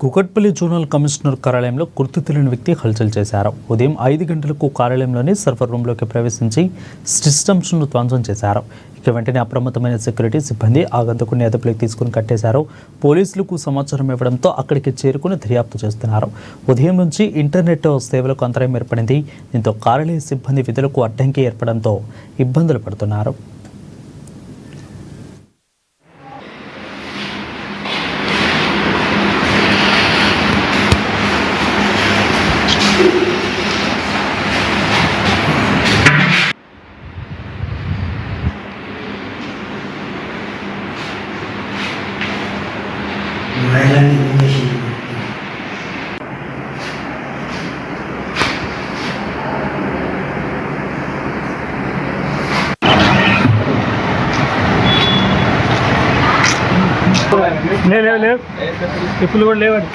Kukatpally zonal commissioner కార్యాలయంలో గుర్తు తెలియని వ్యక్తి హల్చల్ చేశారు. ఉదయం 5 గంటలకు కార్యాలయంలోని సర్వర్ రూమ్లోకి ప్రవేశించి సిస్టమ్స్ను ధ్వంసం చేశారు. ఇక వెంటనే అప్రమత్తమైన సెక్యూరిటీ సిబ్బంది ఆగంతకుని అదుపులోకి తీసుకుని కట్టేశారు. పోలీసులకు సమాచారం ఇవ్వడంతో అక్కడికి చేరుకుని దర్యాప్తు చేస్తున్నారు. ఉదయం నుంచి ఇంటర్నెట్ సేవలకు అంతరాయం ఏర్పడింది. దీంతో కార్యాలయ సిబ్బంది విధులకు అడ్డంకి ఏర్పడంతో ఇబ్బందులు పడుతున్నారు. లేవు చెప్పులు కూడా లేవండి.